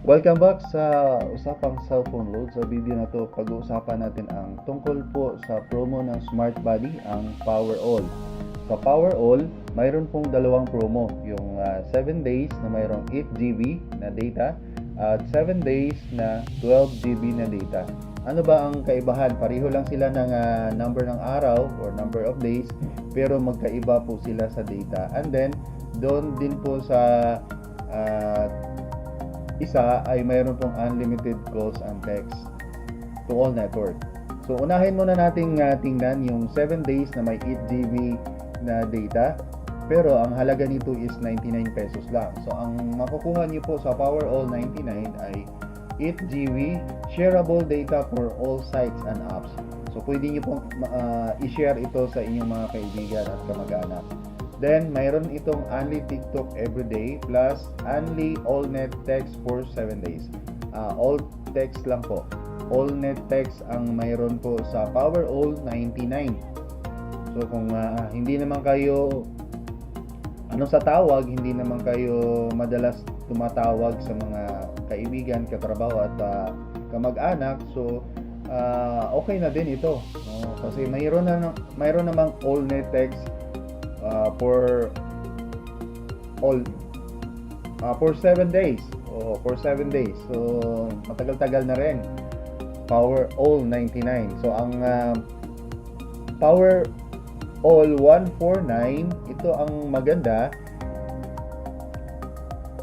Welcome back sa usapang cellphone load. Sa video na to, pag-uusapan natin ang tungkol po sa promo ng Smart Buddy, ang Power All. Sa Power All, mayroon pong dalawang promo, yung 7 days na mayroong 8GB na data at 7 days na 12GB na data. Ano ba ang kaibahan? Pareho lang sila ng number ng araw or number of days, pero magkaiba po sila sa data. And then, doon din po sa isa ay mayroon pong unlimited calls and texts to all network. So unahin muna nating tingnan yung 7 days na may 8GB na data, pero ang halaga nito is 99 pesos lang. So ang makukuha niyo po sa Power All 99 ay 8GB shareable data for all sites and apps. So pwede niyo pong i-share ito sa inyong mga kaibigan at kamag-anak. Then, mayroon itong only TikTok everyday plus only all net text for 7 days. All text lang po. All net text ang mayroon po sa Power All 99. So, kung hindi naman kayo sa tawag, hindi naman kayo madalas tumatawag sa mga kaibigan, katrabaho at kamag-anak, so okay na din ito. Kasi mayroon namang all net text for 7 days. For 7 days. So matagal-tagal na rin. Power All 99. So ang Power All 149, ito ang maganda.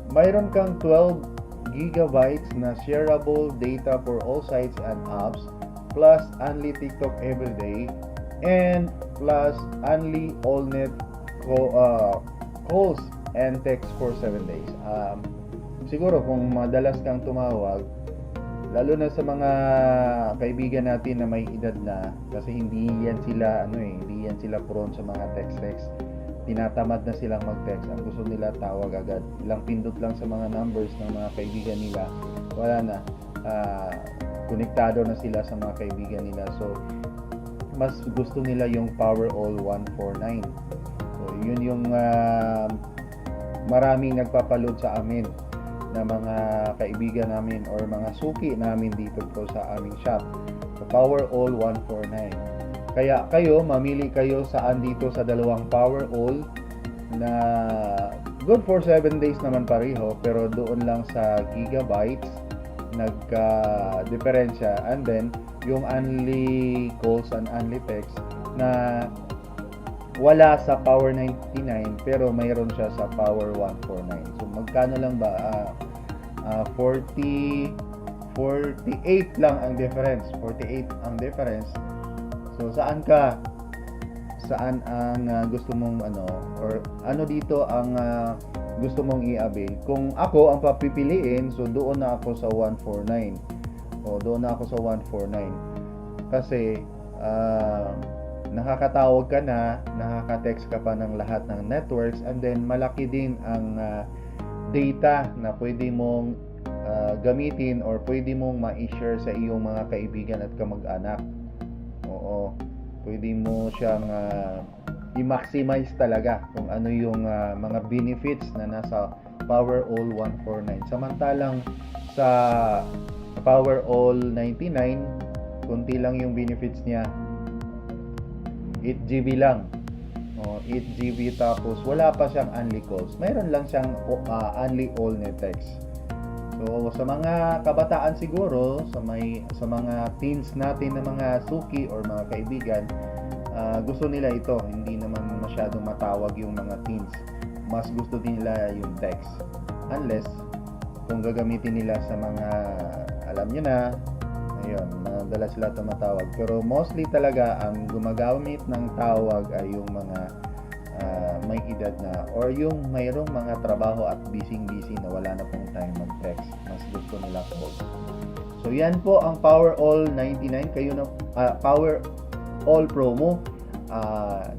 Mayroon kang 12 gigabytes na shareable data for all sites and apps, plus only TikTok everyday, and plus only all net calls and text for 7 days. Siguro kung madalas kang tumawag, lalo na sa mga kaibigan natin na may edad na, kasi hindi yan sila prone sa mga text. Tinatamad na silang mag-text. Ang gusto nila tawag agad. Ilang pindot lang sa mga numbers ng mga kaibigan nila, wala na. Konektado na sila sa mga kaibigan nila. So mas gusto nila yung Power All 149. So yun yung maraming nagpapaload sa amin na mga kaibigan namin or mga suki namin dito po sa aming shop. So Power All 149. Kaya kayo, mamili kayo saan dito sa dalawang Power All na good for 7 days naman pareho, pero doon lang sa gigabytes nagka-diferensya. And then yung only calls and only text na wala sa Power 99 pero mayroon siya sa Power 149. So magkano lang ba? 48 lang ang difference. 48 ang difference. So saan ang gusto mong or ano dito ang gusto mong i-avail? Kung ako ang papipiliin, so doon na ako sa 149. Doon na ako sa 149. Kasi nakakatawag ka na, nakaka-text ka pa ng lahat ng networks, and then malaki din ang data na pwede mong gamitin or pwede mong ma-share sa iyong mga kaibigan at kamag-anak. Pwede mo siyang i-maximize talaga kung ano yung mga benefits na nasa Power All 149. Samantalang sa Power All 99, kunti lang yung benefits niya. 8GB lang. 8GB, tapos wala pa siyang only calls. Mayroon lang siyang only all net text. So sa mga kabataan siguro, sa mga teens natin na mga suki or mga kaibigan, gusto nila ito. Hindi naman masyadong matawag yung mga teens. Mas gusto din nila yung text. Unless kung gagamitin nila sa mga, alam nyo na, ayun, madalas sila tumatawag. Pero mostly talaga ang gumagamit ng tawag ay yung mga may edad na or yung mayroong mga trabaho at busy na wala na pong time mag-text. Mas gusto nila call. So yan po ang Power All 99. Kayo na Power All promo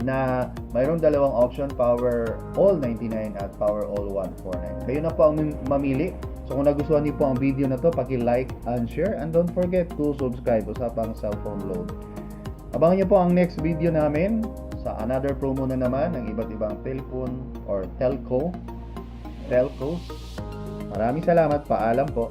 na mayroong dalawang option, Power All 99 at Power All 149. Kayo na po ang mamili. So kung nagustuhan niyo po ang video na to, paki-like and share, and don't forget to subscribe. Usapang cellphone load. Abangan niyo po ang next video namin sa another promo na naman ng iba't ibang telephone or telcos. Maraming salamat. Paalam po.